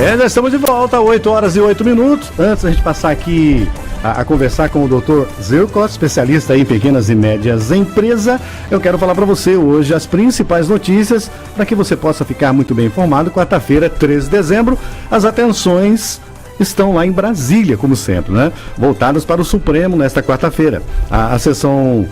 Já estamos de volta, 8 horas e 8 minutos. Antes da gente passar aqui a conversar com o Dr. Zirkos, especialista em pequenas e médias empresas, eu quero falar para você hoje as principais notícias para que você possa ficar muito bem informado. Quarta-feira, 13 de dezembro, as atenções estão lá em Brasília, como sempre, né? Voltadas para o Supremo nesta quarta-feira. A sessão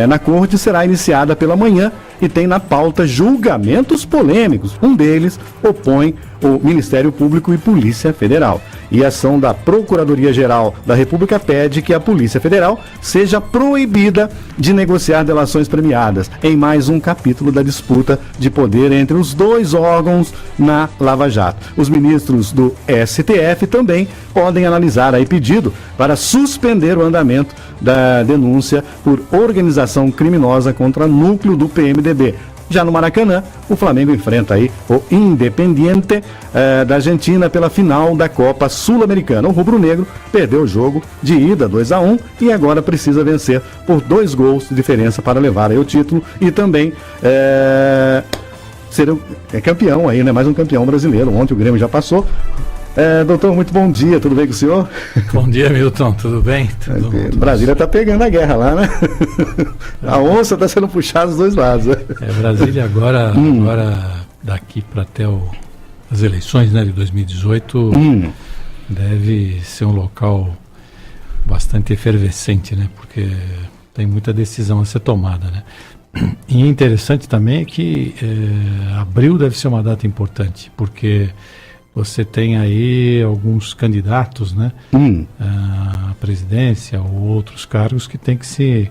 na corte será iniciada pela manhã e tem na pauta julgamentos polêmicos. Um deles opõe o Ministério Público e Polícia Federal. E a ação da Procuradoria-Geral da República pede que a Polícia Federal seja proibida de negociar delações premiadas, em mais um capítulo da disputa de poder entre os dois órgãos na Lava Jato. Os ministros do STF também podem analisar aí pedido para suspender o andamento da denúncia por organização criminosa contra núcleo do PMDB. Já no Maracanã, o Flamengo enfrenta aí o Independiente da Argentina pela final da Copa Sul-Americana. O rubro-negro perdeu o jogo de ida 2-1 e agora precisa vencer por 2 gols de diferença para levar aí o título e também ser campeão aí, né? Mais um campeão brasileiro. Ontem o Grêmio já passou. Doutor, muito bom dia, tudo bem com o senhor? Bom dia, Milton, tudo bem? Brasília está pegando a guerra lá, né? A onça está sendo puxada dos dois lados. Brasília agora daqui para até as eleições, né, de 2018, deve ser um local bastante efervescente, né? Porque tem muita decisão a ser tomada, né? E interessante também é que abril deve ser uma data importante, porque você tem aí alguns candidatos, né, à presidência ou outros cargos que tem que se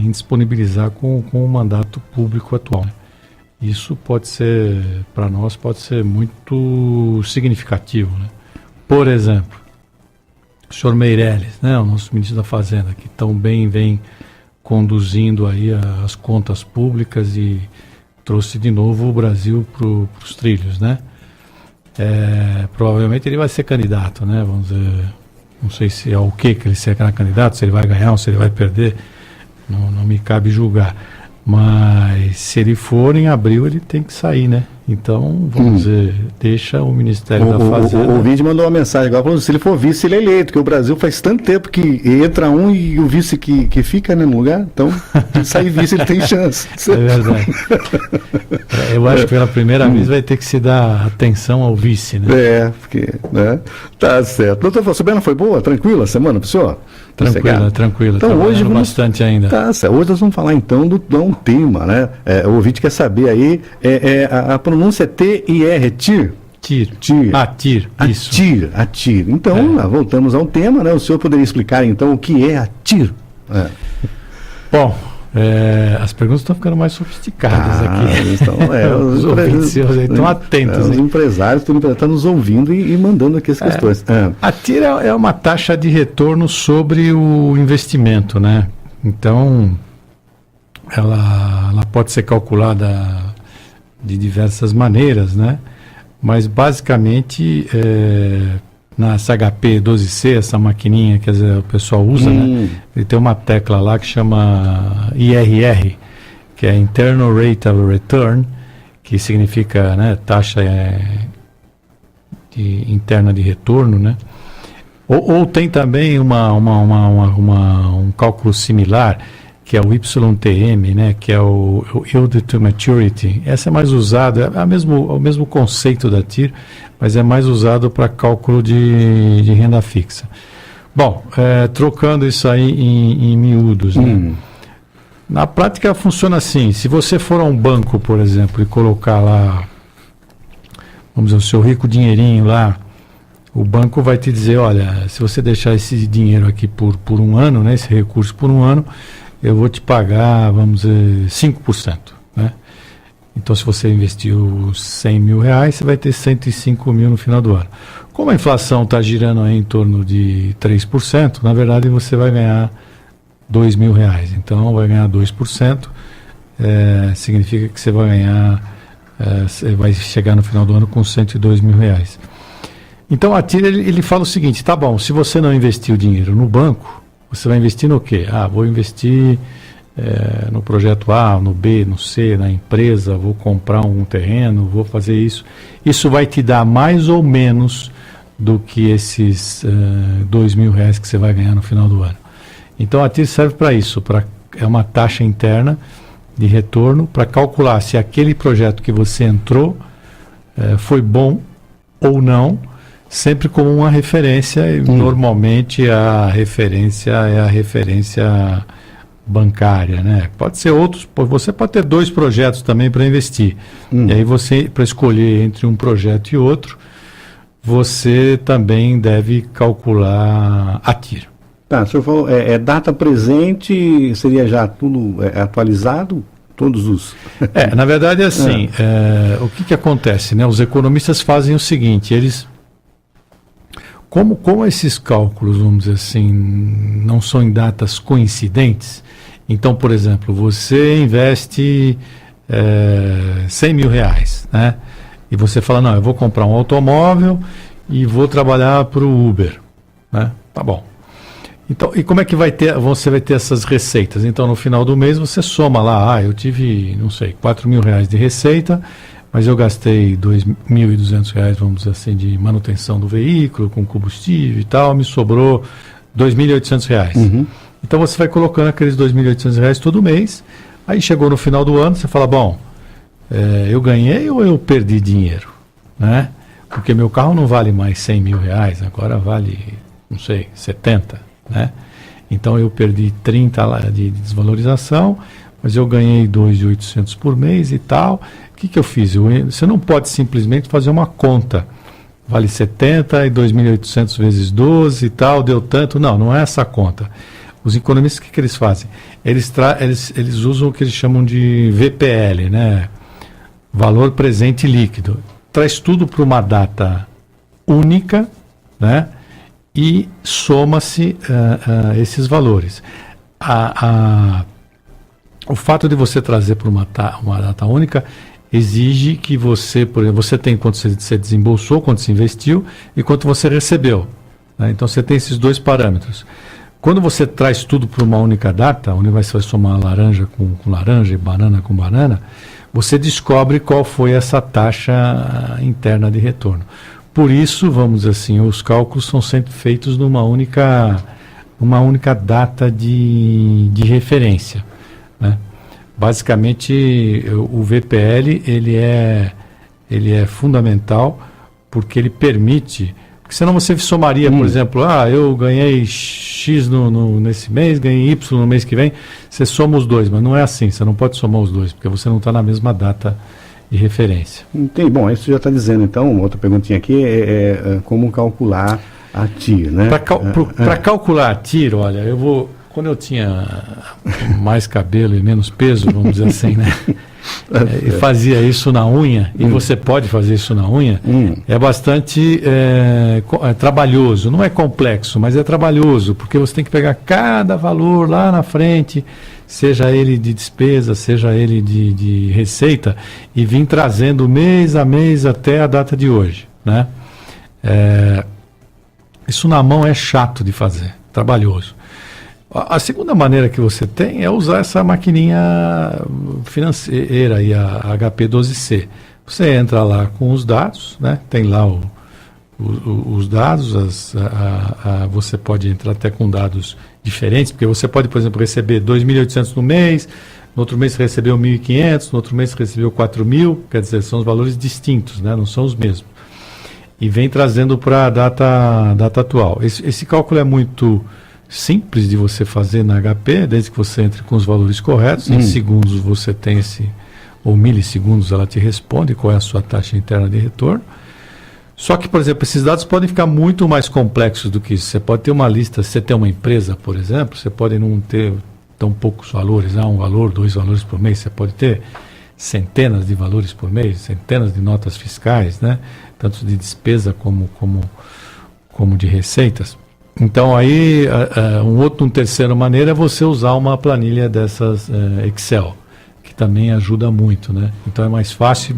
indisponibilizar com o mandato público atual. Isso pode ser, para nós, pode ser muito significativo, né? Por exemplo, o senhor Meirelles, né, o nosso ministro da Fazenda, que tão bem vem conduzindo aí as contas públicas e trouxe de novo o Brasil para os trilhos, né? Provavelmente ele vai ser candidato, né? Vamos dizer, não sei se é o que ele será candidato, se ele vai ganhar ou se ele vai perder, não me cabe julgar. Mas se ele for em abril, ele tem que sair, né? Então, vamos dizer, deixa o Ministério da Fazenda. O vídeo mandou uma mensagem agora falando, se ele for vice, ele é eleito, porque o Brasil faz tanto tempo que entra um e o vice que fica, né, no lugar, então, se sair vice, ele tem chance. É verdade. Eu acho que pela primeira vez vai ter que se dar atenção ao vice, né? Porque, né? Tá certo. Doutor Fabiano, foi boa? Tranquila a semana pro senhor? Tranquila. Então hoje vamos bastante ainda. Tá certo. Hoje nós vamos falar então de um tema, né? O ouvinte quer saber aí, a pronúncia é T-I-R, TIR? TIR, isso. A TIR. Então, voltamos ao tema, né? O senhor poderia explicar então o que é a TIR? Bom, as perguntas estão ficando mais sofisticadas aqui. Os ouvintes estão atentos. Os empresários estão nos ouvindo e mandando aqui as questões. A TIR é uma taxa de retorno sobre o investimento, né? Então, ela pode ser calculada de diversas maneiras, né? Mas basicamente na HP 12C, essa maquininha que o pessoal usa, né? Ele tem uma tecla lá que chama IRR, que é Internal Rate of Return, que significa, né, taxa interna de retorno, né? Ou tem também um cálculo similar, que é o YTM, né, que é o Yield to Maturity. Essa é mais usada, o mesmo conceito da TIR, mas é mais usado para cálculo de renda fixa. Bom, trocando isso aí em miúdos, né? Na prática funciona assim: se você for a um banco, por exemplo, e colocar lá, vamos dizer, o seu rico dinheirinho lá, o banco vai te dizer, olha, se você deixar esse dinheiro aqui por um ano, né, esse recurso por um ano, eu vou te pagar, vamos dizer, 5%, né? Então, se você investiu 100 mil reais, você vai ter 105 mil no final do ano. Como a inflação está girando aí em torno de 3%, na verdade você vai ganhar 2 mil reais. Então, vai ganhar 2%, significa que você vai ganhar, você vai chegar no final do ano com 102 mil reais. Então, a TIR, ele fala o seguinte: tá bom, se você não investiu dinheiro no banco, você vai investir no quê? Vou investir no projeto A, no B, no C, na empresa, vou comprar um terreno, vou fazer isso. Isso vai te dar mais ou menos do que esses R$2.000 que você vai ganhar no final do ano. Então a TIR serve para isso, é uma taxa interna de retorno para calcular se aquele projeto que você entrou foi bom ou não, sempre como uma referência, e normalmente a referência é a referência bancária, né? Pode ser outros, você pode ter 2 projetos também para investir. E aí você, para escolher entre um projeto e outro, você também deve calcular a TIR. Tá, o senhor falou, data presente, seria já tudo atualizado? Todos os... na verdade é assim, o que acontece, né? Os economistas fazem o seguinte, eles... Como esses cálculos, vamos dizer assim, não são em datas coincidentes, então, por exemplo, você investe R$100.000, né? E você fala, não, eu vou comprar um automóvel e vou trabalhar para o Uber, né? Tá bom. Então, e como é que você vai ter essas receitas? Então, no final do mês, você soma lá, eu tive, não sei, R$4.000 de receita, mas eu gastei R$2.200, vamos dizer assim, de manutenção do veículo, com combustível e tal, me sobrou R$2.800. Então, você vai colocando aqueles R$2.800 todo mês, aí chegou no final do ano, você fala, bom, eu ganhei ou eu perdi dinheiro, né? Porque meu carro não vale mais R$100.000, agora vale, não sei, 70, né? Então eu perdi 30 de desvalorização, mas eu ganhei 2.800 por mês e tal. O que eu fiz? Você não pode simplesmente fazer uma conta. Vale 70 e 2.800 vezes 12 e tal, deu tanto. Não é essa conta. Os economistas, o que eles fazem? Eles usam o que eles chamam de VPL, né? Valor presente líquido. Traz tudo para uma data única, né? E soma-se esses valores. O fato de você trazer para uma data única exige que você, por exemplo, você tem quanto você desembolsou, quanto você investiu e quanto você recebeu, né? Então você tem esses 2 parâmetros. Quando você traz tudo para uma única data, onde você vai somar laranja com laranja e banana com banana, você descobre qual foi essa taxa interna de retorno. Por isso, vamos dizer assim, os cálculos são sempre feitos numa única data de referência, né? Basicamente, o VPL ele é fundamental porque ele permite, porque senão você somaria, por exemplo, eu ganhei X nesse mês, ganhei Y no mês que vem, você soma os 2, mas não é assim, você não pode somar os 2, porque você não está na mesma data de referência. Entendi. Bom, isso já está dizendo, então, outra perguntinha aqui é como calcular a TIR, né? Para calcular a TIR, olha, quando eu tinha mais cabelo e menos peso, vamos dizer assim, né? E fazia isso na unha, e você pode fazer isso na unha, é bastante trabalhoso, não é complexo, mas é trabalhoso, porque você tem que pegar cada valor lá na frente, seja ele de despesa, seja ele de receita, e vir trazendo mês a mês até a data de hoje, né? Isso na mão é chato de fazer, trabalhoso. A segunda maneira que você tem é usar essa maquininha financeira, aí, a HP12C. Você entra lá com os dados, né? Tem lá os dados, você pode entrar até com dados diferentes, porque você pode, por exemplo, receber 2.800 no mês, no outro mês você recebeu 1.500, no outro mês você recebeu 4.000, quer dizer, são os valores distintos, né? Não são os mesmos. E vem trazendo para a data atual. Esse cálculo é muito simples de você fazer na HP, desde que você entre com os valores corretos. Em segundos você tem ou milissegundos ela te responde qual é a sua taxa interna de retorno. Só que, por exemplo, esses dados podem ficar muito mais complexos do que isso. Você pode ter uma lista, se você tem uma empresa, por exemplo, você pode não ter tão poucos valores, um valor, 2 valores por mês, você pode ter centenas de valores por mês, centenas de notas fiscais, né? Tanto de despesa como de receitas. Então aí, uma terceira maneira é você usar uma planilha dessas Excel, que também ajuda muito, né? Então é mais fácil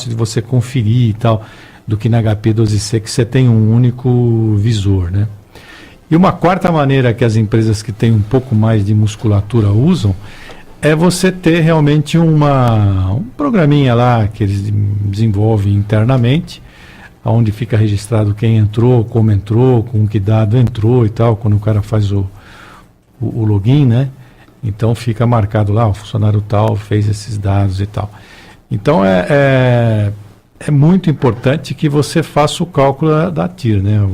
de você conferir e tal, do que na HP12C, que você tem um único visor, né? E uma quarta maneira que as empresas que têm um pouco mais de musculatura usam é você ter realmente um programinha lá que eles desenvolvem internamente, onde fica registrado quem entrou, como entrou, com que dado entrou e tal, quando o cara faz o login, né? Então fica marcado lá, o funcionário tal fez esses dados e tal. Então é muito importante que você faça o cálculo da TIR, né?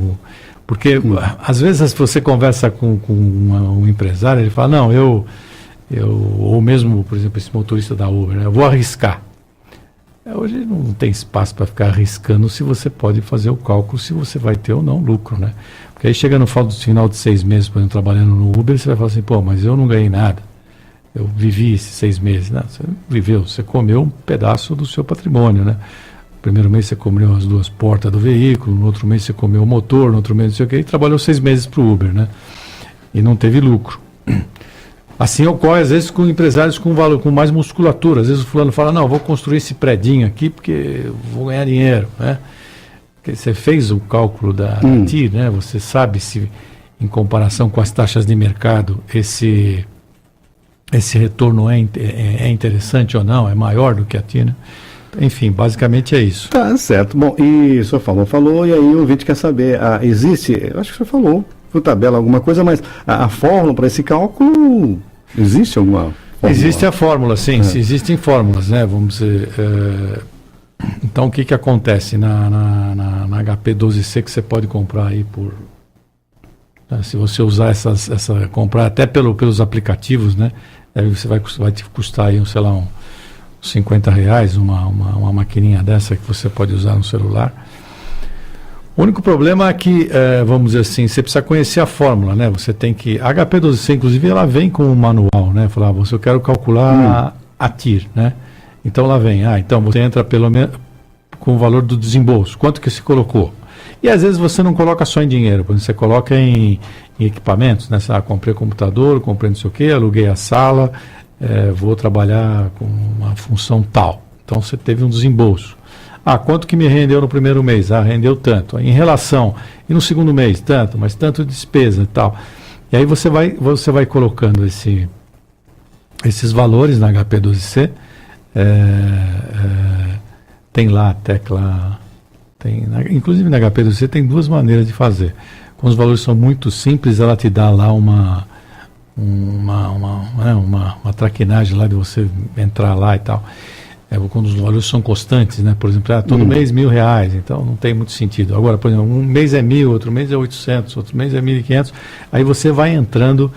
Porque às vezes você conversa com um empresário, ele fala, não, ou mesmo, por exemplo, esse motorista da Uber, né? Eu vou arriscar. Hoje não tem espaço para ficar arriscando se você pode fazer o cálculo se você vai ter ou não lucro, né? Porque aí chega no final de 6 meses, por exemplo, trabalhando no Uber, você vai falar assim, pô, mas eu não ganhei nada. Eu vivi esses 6 meses. Não, você viveu, você comeu um pedaço do seu patrimônio, né? No primeiro mês você comeu as 2 portas do veículo, no outro mês você comeu o motor, no outro mês não sei o quê, e trabalhou 6 meses para o Uber, né? E não teve lucro. Assim ocorre, às vezes, com empresários com mais musculatura. Às vezes o fulano fala, não, eu vou construir esse predinho aqui porque eu vou ganhar dinheiro, né? Porque você fez o cálculo da TIR, né? Você sabe se, em comparação com as taxas de mercado, esse retorno é interessante ou não, é maior do que a TIR, né? Enfim, basicamente é isso. Tá certo. Bom, e o senhor falou, e aí o ouvinte quer saber, existe, eu acho que o senhor falou, por tabela alguma coisa, mas a fórmula para esse cálculo, existe alguma fórmula? Existe a fórmula, sim, existem fórmulas, né? Vamos dizer, então o que acontece na HP 12C que você pode comprar aí por, se você usar comprar até pelos aplicativos, né? Aí você vai te custar aí, sei lá, uns R$50 uma maquininha dessa que você pode usar no celular. O único problema é que, vamos dizer assim, você precisa conhecer a fórmula, né? Você tem que... A HP 12C, inclusive, ela vem com um manual, né? Falar, eu quero calcular a TIR, né? Então, lá vem, então você entra pelo menos com o valor do desembolso. Quanto que se colocou? E, às vezes, você não coloca só em dinheiro, por exemplo, você coloca em equipamentos, né? Comprei computador, comprei não sei o quê, aluguei a sala, vou trabalhar com uma função tal. Então, você teve um desembolso. Quanto que me rendeu no primeiro mês? Rendeu tanto. Em relação, e no segundo mês, tanto, mas tanto de despesa e tal. E aí você vai colocando esses valores na HP 12C. Tem lá a tecla... inclusive na HP 12C tem 2 maneiras de fazer. Quando os valores são muito simples, ela te dá lá uma traquinagem lá de você entrar lá e tal. Quando os valores são constantes, né? Por exemplo, todo mês R$1.000, então não tem muito sentido. Agora, por exemplo, um mês é 1.000, outro mês é 800, outro mês é 1.500. Aí você vai entrando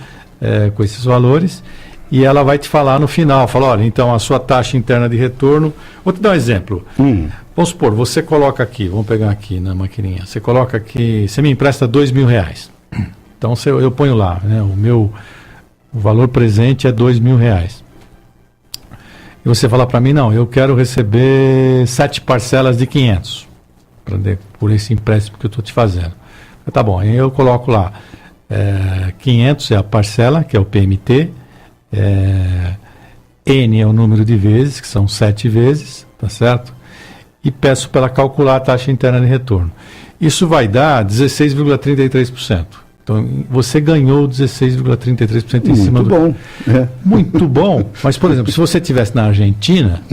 com esses valores e ela vai te falar no final, olha, então a sua taxa interna de retorno... Vou te dar um exemplo. Vamos supor, você coloca aqui, vamos pegar aqui na maquininha, você coloca aqui, você me empresta R$2.000. Então eu ponho lá, né? O valor presente é R$2.000. E você fala para mim, não, eu quero receber 7 parcelas de 500 por esse empréstimo que eu estou te fazendo. Tá bom, aí eu coloco lá, 500 é a parcela, que é o PMT, N é o número de vezes, que são 7 vezes, tá certo? E peço para ela calcular a taxa interna de retorno. Isso vai dar 16,33%. Então, você ganhou 16,33% em cima do... Muito bom. Muito bom. Mas, por exemplo, se você estivesse na Argentina,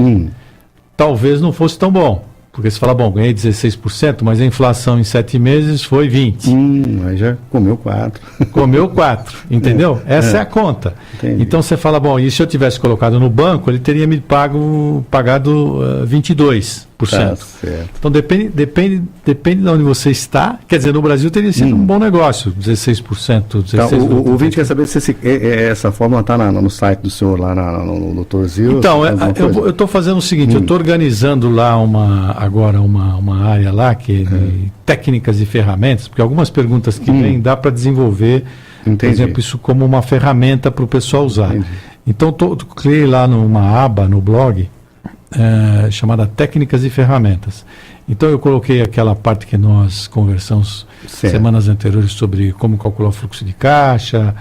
talvez não fosse tão bom. Porque você fala, ganhei 16%, mas a inflação em 7 meses foi 20%. Aí já comeu 4. Comeu 4, entendeu? Essa é a conta. Entendi. Então você fala, e se eu tivesse colocado no banco, ele teria me pagado 22%. Tá certo. Então depende de onde você está. Quer dizer, no Brasil teria sido um bom negócio, 16%. O ouvinte quer saber se essa fórmula está no site do senhor, lá no Dr. Zil. Então, eu estou fazendo o seguinte, eu estou organizando lá agora uma área lá que é de técnicas e ferramentas, porque algumas perguntas que vêm dá para desenvolver, por exemplo, isso como uma ferramenta para o pessoal usar. Entendi. Então, criei lá numa aba no blog, chamada Técnicas e Ferramentas. Então eu coloquei aquela parte que nós conversamos semanas anteriores sobre como calcular o fluxo de caixa,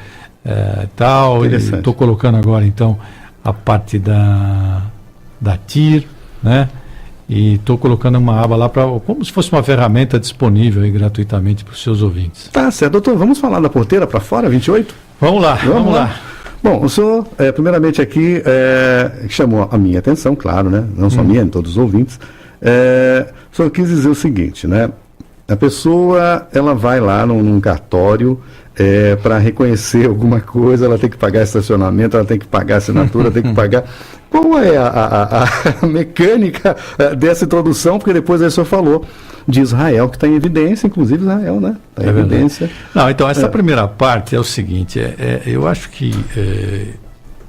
tal. Estou colocando agora então a parte da TIR, né? E estou colocando uma aba lá como se fosse uma ferramenta disponível aí gratuitamente para os seus ouvintes. Tá certo, doutor. Vamos falar da porteira para fora, 28? Vamos lá. Bom, o senhor, primeiramente aqui, chamou a minha atenção, claro, né? Não só a minha, de todos os ouvintes. O senhor quis dizer o seguinte, né? A pessoa, ela vai lá num cartório para reconhecer alguma coisa, ela tem que pagar estacionamento, ela tem que pagar assinatura, tem que pagar... Qual é a mecânica dessa introdução? Porque depois aí o senhor falou de Israel, que está em evidência, inclusive Israel, né? Está em evidência. Não, então, essa primeira parte é o seguinte, eu acho que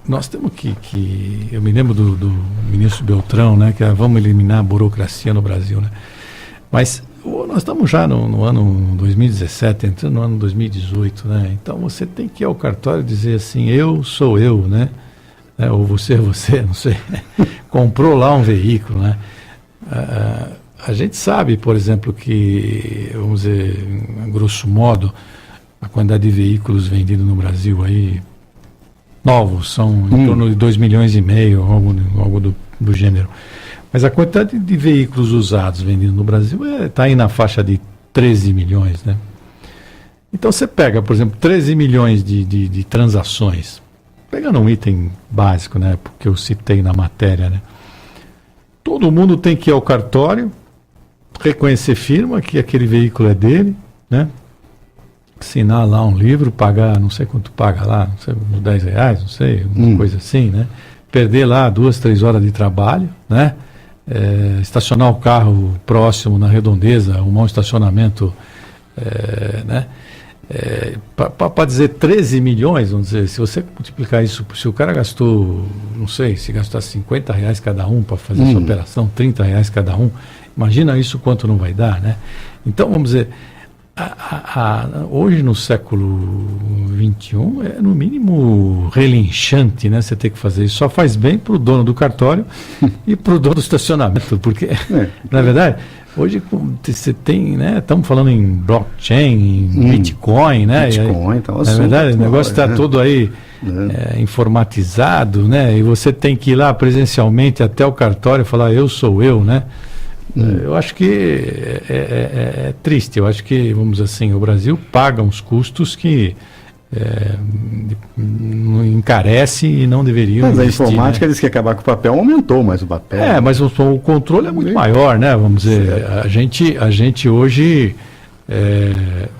nós temos que... Eu me lembro do ministro Beltrão, né? Que vamos eliminar a burocracia no Brasil, né? Mas nós estamos já no ano 2017, entrando no ano 2018, né? Então você tem que ir ao cartório e dizer assim, eu sou eu, né? Ou você, não sei. Comprou lá um veículo, né? A gente sabe, por exemplo, que, vamos dizer, a grosso modo, a quantidade de veículos vendidos no Brasil aí, novos, são em torno de 2,5 milhões, algo do gênero. Mas a quantidade de veículos usados vendidos no Brasil está aí na faixa de 13 milhões, né? Então você pega, por exemplo, 13 milhões de transações, pegando um item básico, né? Porque eu citei na matéria, né? Todo mundo tem que ir ao cartório, reconhecer firma que aquele veículo é dele, né? Assinar lá um livro, pagar, não sei quanto paga lá, não sei, uns 10 reais, não sei, uma coisa assim, né? Perder lá 2, 3 horas de trabalho, né? Estacionar o carro próximo na redondeza, arrumar um estacionamento, né? Para dizer 13 milhões, vamos dizer, se você multiplicar isso, se o cara gastou, não sei, se gastar 50 reais cada um para fazer essa operação, 30 reais cada um, imagina isso quanto não vai dar, né? Então, vamos dizer, hoje no século XXI é no mínimo relinchante, né? Você tem que fazer isso. Só faz bem para o dono do cartório e para o dono do estacionamento, porque, na verdade, hoje você tem, né? Estamos falando em blockchain, em Bitcoin, né? Bitcoin, então, na verdade, o negócio está todo aí informatizado, né? E você tem que ir lá presencialmente até o cartório e falar, eu sou eu, né? Eu acho que é triste. Eu acho que, vamos dizer assim, o Brasil paga uns custos que encarece e não deveriam existir. Mas a informática, né? Diz que acabar com o papel, aumentou mais o papel. Mas o controle é muito maior, né? Vamos dizer, a gente hoje,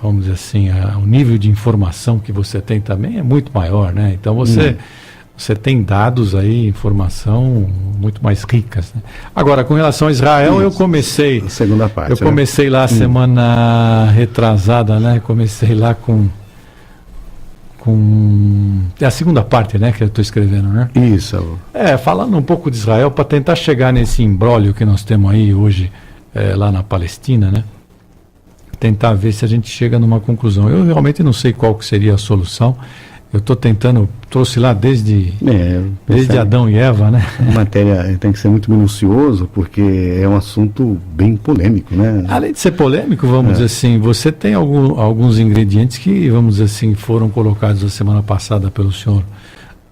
vamos dizer assim, o nível de informação que você tem também é muito maior, né? Então você tem dados aí, informação muito mais ricas, né? Agora, com relação a Israel, eu comecei... A segunda parte. Eu comecei lá semana retrasada, né? Comecei lá com... É a segunda parte, né? Que eu estou escrevendo, né? Isso. Falando um pouco de Israel, para tentar chegar nesse imbróglio que nós temos aí hoje, lá na Palestina, né? Tentar ver se a gente chega numa conclusão. Eu realmente não sei qual que seria a solução. Eu estou tentando, trouxe lá desde Adão e Eva, né? A matéria tem que ser muito minucioso, porque é um assunto bem polêmico, né? Além de ser polêmico, vamos dizer assim, você tem alguns ingredientes que, vamos dizer assim, foram colocados a semana passada pelo senhor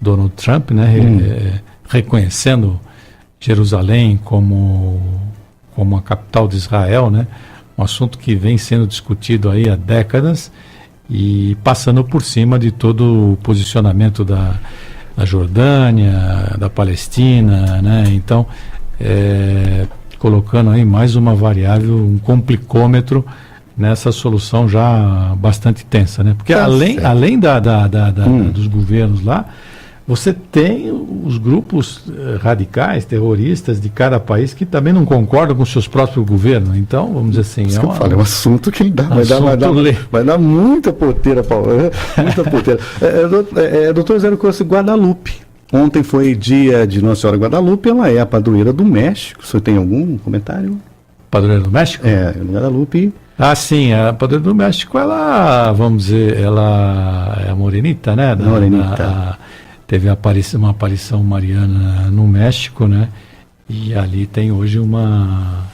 Donald Trump, né? Reconhecendo Jerusalém como a capital de Israel, né? Um assunto que vem sendo discutido aí há décadas, e passando por cima de todo o posicionamento da Jordânia, da Palestina, né? Então, colocando aí mais uma variável, um complicômetro nessa solução já bastante tensa, né? Porque além dos governos lá, você tem os grupos radicais, terroristas de cada país que também não concordam com seus próprios governos. Então, vamos dizer assim... é um assunto que vai dar muita poteira, Paulo. Muita poteira. Doutor Zé Costa, Guadalupe. Ontem foi dia de Nossa Senhora Guadalupe, ela é a padroeira do México. O senhor tem algum comentário? Padroeira do México? Guadalupe... sim, a padroeira do México, ela, vamos dizer, ela é a morenita, né? Morenita. Teve uma aparição mariana no México, né? E ali tem hoje uma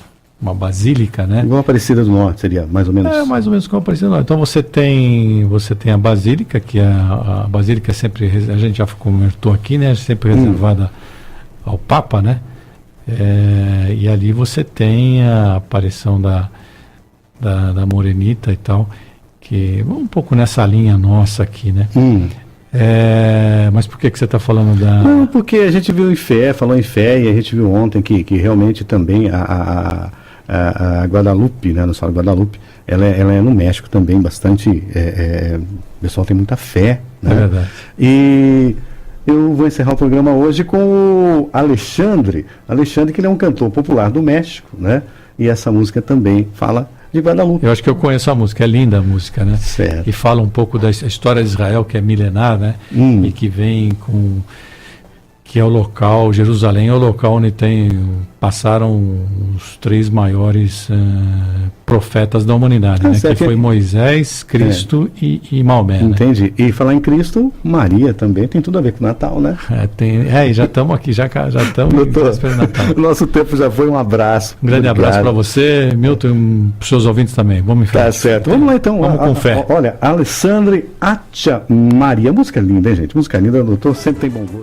basílica, né? Igual a Aparecida do Norte, seria mais ou menos? Mais ou menos como a Aparecida do Norte. Então você tem a basílica, que a basílica é sempre, a gente já comentou aqui, né? Sempre reservada ao Papa, né? E ali você tem a aparição da morenita e tal, que um pouco nessa linha nossa aqui, né? Mas por que você está falando da... Não, porque a gente viu falou em fé, e a gente viu ontem que realmente também a Guadalupe, né, no Salão Guadalupe, ela é no México também bastante, o pessoal tem muita fé, né? É verdade. E eu vou encerrar o programa hoje com o Alexandre, que ele é um cantor popular do México, né? E essa música também fala de Guadalupe. Eu acho que eu conheço a música, é linda a música, né? Certo. E fala um pouco da história de Israel, que é milenar, né? E que vem que é o local, Jerusalém é o local onde passaram os 3 maiores profetas da humanidade, né? Que foi Moisés, Cristo e Maomé. Entendi. Né? E falar em Cristo, Maria também tem tudo a ver com o Natal, né? E já estamos aqui, já estamos em Natal. Nosso tempo já foi, um abraço. Um grande abraço para você, Milton, e para os seus ouvintes também. Vamos em frente. Tá certo. Vamos lá então. Vamos com fé. Olha, Alessandre Acha Maria. Música linda, hein, gente? Música linda, doutor sempre tem bom gosto.